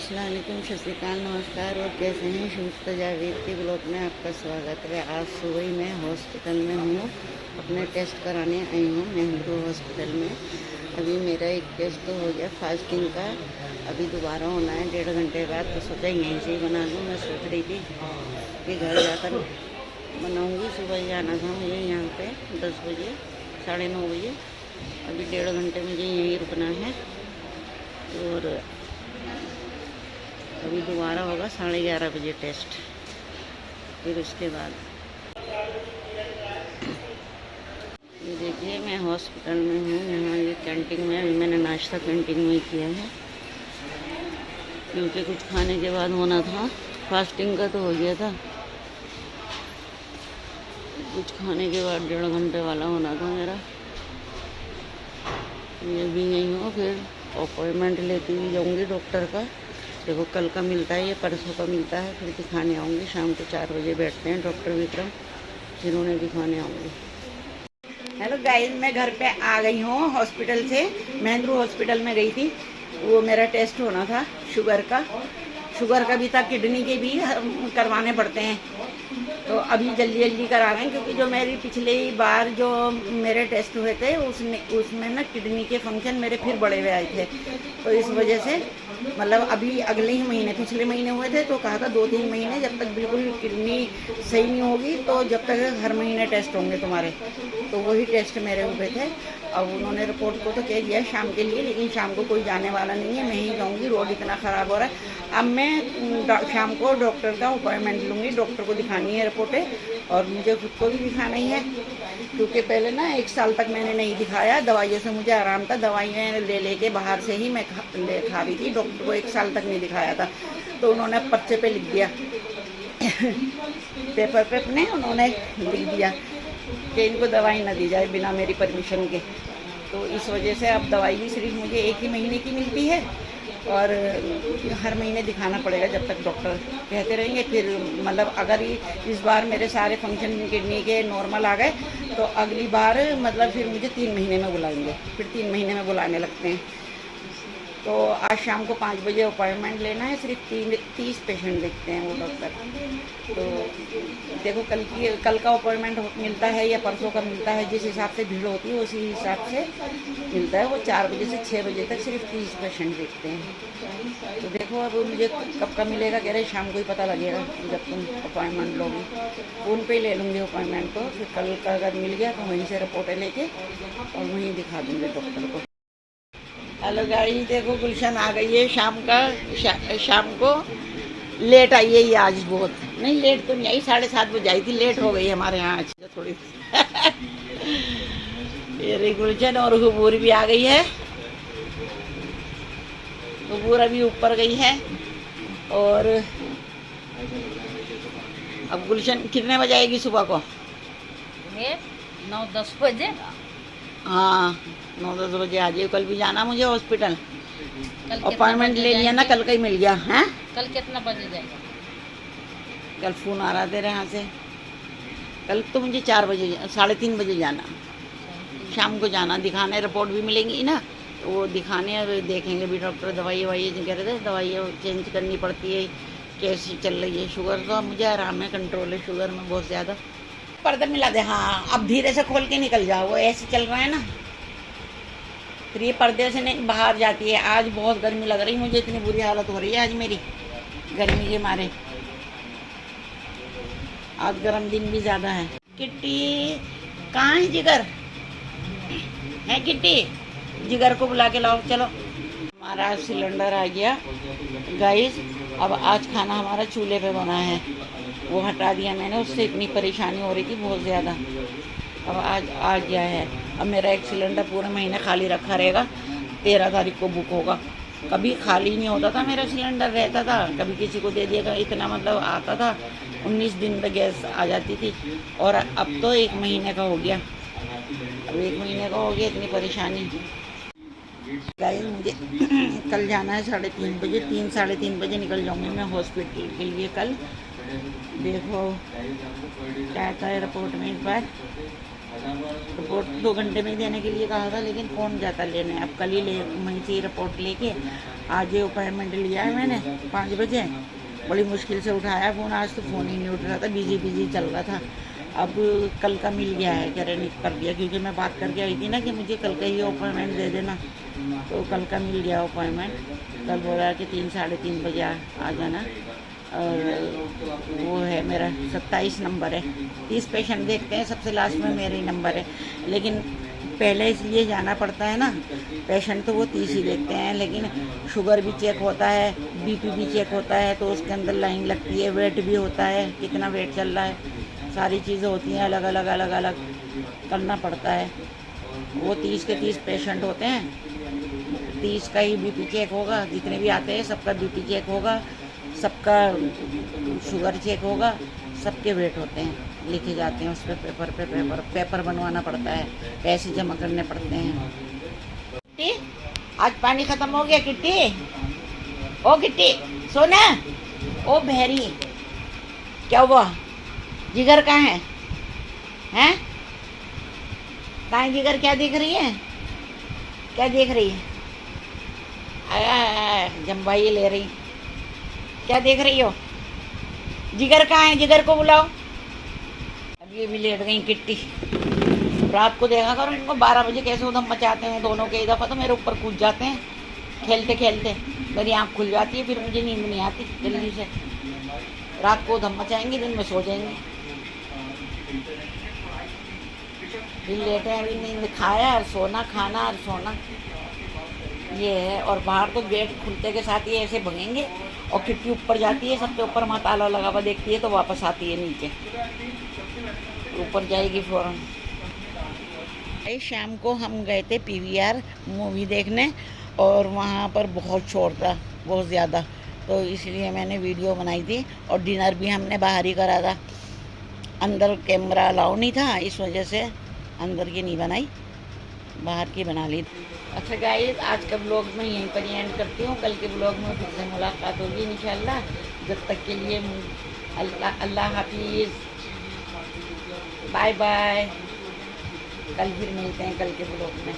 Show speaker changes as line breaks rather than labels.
अस्सलाम वालेकुम, सत श्री अकाल, नमस्कार। और कैसे हैं? शुभ जावेद के ब्लॉग में आपका स्वागत है। आज सुबह ही मैं हॉस्पिटल में हूँ, अपने टेस्ट कराने आई हूँ नेहरू हॉस्पिटल में। अभी मेरा एक टेस्ट तो हो गया फास्टिंग का, अभी दोबारा होना है 1.5 घंटे बाद। तो सोचा यहीं से ही बना लूँ। मैं सोच रही थी कि घर जाकर बनाऊँगी। सुबह ही आना था मुझे यहाँ पे 10 बजे, 9:30 बजे। अभी 1.5 घंटे मुझे यहीं रुकना है और अभी दोबारा होगा 11:30 बजे टेस्ट। फिर उसके बाद ये देखिए मैं हॉस्पिटल में हूँ। यहाँ ये कैंटीन में अभी मैंने नाश्ता कैंटीन में ही किया है, क्योंकि कुछ खाने के बाद होना था। फास्टिंग का तो हो गया था, कुछ खाने के बाद 1.5 घंटे वाला होना था मेरा। ये भी यहीं हूँ, फिर अपॉइंटमेंट लेती हुई जाऊँगी डॉक्टर का। देखो कल का मिलता है, ये परसों का मिलता है। फिर दिखाने आऊँगी। शाम को 4 बजे बैठते हैं डॉक्टर विक्रम, फिर उन्हें दिखाने आऊँगी। हेलो गाइस, मैं घर पे आ गई हूँ हॉस्पिटल से। नेहरू हॉस्पिटल में गई थी, वो मेरा टेस्ट होना था शुगर का भी था, किडनी के भी करवाने पड़ते हैं। तो अभी जल्दी जल्दी करा रहे हैं, क्योंकि जो मेरी पिछली बार जो मेरे टेस्ट हुए थे उसमें ना किडनी के फंक्शन मेरे फिर बड़े हुए आए थे। तो इस वजह से मतलब अभी अगले ही महीने, पिछले महीने हुए थे तो कहा था 2-3 महीने जब तक बिल्कुल किडनी सही नहीं होगी तो जब तक हर महीने टेस्ट होंगे तुम्हारे। तो वही टेस्ट मेरे हुए थे। अब उन्होंने रिपोर्ट को तो कह दिया शाम के लिए, लेकिन शाम को कोई जाने वाला नहीं है, मैं ही जाऊँगी। रोड इतना ख़राब हो रहा है। अब मैं शाम को डॉक्टर का अपॉइंटमेंट लूँगी। डॉक्टर को दिखानी है रिपोर्टें, और मुझे खुद को भी दिखाना ही है, क्योंकि पहले ना 1 साल तक मैंने नहीं दिखाया। दवाइयों से मुझे आराम था, दवाइयाँ ले के बाहर से ही मैं खा रही थी। डॉक्टर को 1 साल तक नहीं दिखाया था, तो उन्होंने पर्चे पे लिख दिया पेपर पे अपने उन्होंने लिख दिया कि इनको दवाई ना दी जाए बिना मेरी परमिशन के। तो इस वजह से अब दवाई भी सिर्फ मुझे 1 ही महीने की मिलती है, और हर महीने दिखाना पड़ेगा जब तक डॉक्टर कहते रहेंगे। फिर मतलब अगर इस बार मेरे सारे फंक्शन किडनी के नॉर्मल आ गए तो अगली बार मतलब फिर मुझे 3 महीने में बुलाएंगे, फिर 3 महीने में बुलाने लगते हैं। तो आज शाम को 5 बजे अपॉइंटमेंट लेना है। सिर्फ 30 पेशेंट देखते हैं वो डॉक्टर। तो देखो कल का अपॉइंटमेंट मिलता है या परसों का मिलता है, जिस हिसाब से भीड़ होती है उसी हिसाब से मिलता है। वो 4 बजे से 6 बजे तक सिर्फ 30 पेशेंट देखते हैं। तो देखो अब मुझे कब का मिलेगा, कह रहे शाम को ही पता लगेगा जब तुम अपॉइंटमेंट लोगी। फ़ोन पे ही ले लूँगी अपॉइंटमेंट को, फिर कल का अगर मिल गया तो वहीं से रिपोर्टें लेके और वहीं दिखा दूँगी डॉक्टर को। हेलो गाड़ी, देखो गुलशन आ गई है शाम को लेट आई है ये आज। बहुत नहीं, लेट तो नहीं आई, 7:30 बजे आई थी। लेट हो गई हमारे यहाँ आज थोड़ी ये गुलशन और हुबूर भी आ गई है। हुबूर अभी ऊपर गई है। और अब गुलशन कितने बजे आएगी सुबह को?
9-10 बजे।
हाँ 9-10 बजे आ जाइए। कल भी जाना मुझे हॉस्पिटल, अपॉइंटमेंट ले लिया ना, कल का ही मिल गया है।
कल कितना बजे जाएगा?
कल फ़ोन आ रहा तेरे यहाँ से। कल तो मुझे 4 बजे 3:30 बजे जाना, शाम को जाना दिखाने। रिपोर्ट भी मिलेंगी ना, तो वो दिखाने और देखेंगे भी डॉक्टर। दवाई कह रहे थे दवाइयाँ चेंज करनी पड़ती है, कैसी चल रही है शुगर। तो अब मुझे आराम है, कंट्रोल है शुगर में बहुत ज़्यादा। पर्दा मिला दे। हाँ अब धीरे से खोल के निकल जाओ, वो ऐसे चल रहा है ना, फिर ये पर्दे से नहीं बाहर जाती है। आज बहुत गर्मी लग रही, मुझे इतनी बुरी हालत हो रही है आज मेरी गर्मी के मारे। आज गर्म दिन भी ज़्यादा है। किट्टी कहाँ है? जिगर है किट्टी? जिगर को बुला के लाओ चलो। हमारा सिलेंडर आ गया गाइस। अब आज खाना हमारा चूल्हे पे बना है, वो हटा दिया मैंने। उससे इतनी परेशानी हो रही थी बहुत ज़्यादा। अब आज आ गया है। अब मेरा एक सिलेंडर पूरे महीने खाली रखा रहेगा। 13 तारीख को बुक होगा। कभी खाली नहीं होता था मेरा सिलेंडर, रहता था, कभी किसी को दे दिया, इतना मतलब आता था। 19 दिन तक गैस आ जाती थी, और अब तो 1 महीने का हो गया। अब 1 महीने का हो गया, इतनी परेशानी। गाइस मुझे कल जाना है 3:30 बजे। 3-3:30 बजे निकल जाऊँगी मैं हॉस्पिटल के लिए कल। देखो क्या था रिपोर्ट में इस बार।
रिपोर्ट 2 घंटे में देने के लिए कहा था, लेकिन कौन जाता लेने। अब कल ही ले वहीं से रिपोर्ट लेके आज ये अपॉइंटमेंट लिया है मैंने 5 बजे। बड़ी मुश्किल से उठाया फ़ोन, आज तो फ़ोन ही नहीं उठ रहा था, बिजी चल रहा था। अब कल का मिल गया है, कह रहे नहीं कर दिया, क्योंकि मैं बात करके आई थी ना कि मुझे कल का ही अपॉइंटमेंट दे देना, तो कल का मिल गया अपॉइंटमेंट। कल बोल रहा है कि 3 साढ़े 3 बजे आ जाना। और वो है मेरा 27 नंबर है। 30 पेशेंट देखते हैं, सबसे लास्ट में मेरा ही नंबर है, लेकिन पहले इसलिए जाना पड़ता है ना, पेशेंट तो वो 30 ही देखते हैं, लेकिन शुगर भी चेक होता है, बीपी भी चेक होता है, तो उसके अंदर लाइन लगती है, वेट भी होता है, कितना वेट चल रहा है, सारी चीज़ें होती हैं, अलग अलग करना पड़ता है। वो 30 के 30 पेशेंट होते हैं, 30 का ही बीपी चेक होगा, जितने भी आते हैं सबका बीपी चेक होगा, सबका शुगर चेक होगा, सबके वेट होते हैं, लिखे जाते हैं उस पर पेपर बनवाना पड़ता है, पैसे जमा करने पड़ते हैं। किट्टी, आज पानी ख़त्म हो गया किट्टी। ओ किट्टी सोना, ओ बहरी, क्या हुआ? जिगर कहाँ है? हैं? कहाँ है जिगर? क्या देख रही है? क्या देख रही है? जम्बाई ले रही, क्या देख रही हो? जिगर कहाँ है? जिगर को बुलाओ। अब ये भी लेट गई किट्टी। रात को देखा करो इनको 12 बजे कैसे उधम मचाते हैं दोनों के। दफ़ा तो मेरे ऊपर कूद जाते हैं खेलते खेलते, मेरी आँख खुल जाती है, फिर मुझे नींद नहीं आती जल्दी से। रात को उधम मचाएंगे, दिन में सो जाएंगे। फिर लेटे हैं, अभी नींद खाया और सोना, खाना और सोना, ये है। और बाहर तो गेट खुलते के साथ ही ऐसे भगेंगे, और किट्टी ऊपर जाती है, सबके ऊपर वहाँ ताला लगा हुआ देखती है, तो वापस आती है नीचे, ऊपर जाएगी फ़ौरन। शाम को हम गए थे PVR मूवी देखने, और वहाँ पर बहुत शोर था, बहुत ज़्यादा, तो इसलिए मैंने वीडियो बनाई थी। और डिनर भी हमने बाहर ही करा था, अंदर कैमरा अलाउ नहीं था, इस वजह से अंदर की नहीं बनाई, बाहर की बना ली। अच्छा गाइस, आज का ब्लॉग मैं यहीं पर एंड करती हूँ। कल के ब्लॉग में फिर से मुलाकात होगी इंशाल्लाह। जब तक के लिए अल्लाह हाफिज़, बाय बाय। कल फिर मिलते हैं कल के ब्लॉग में।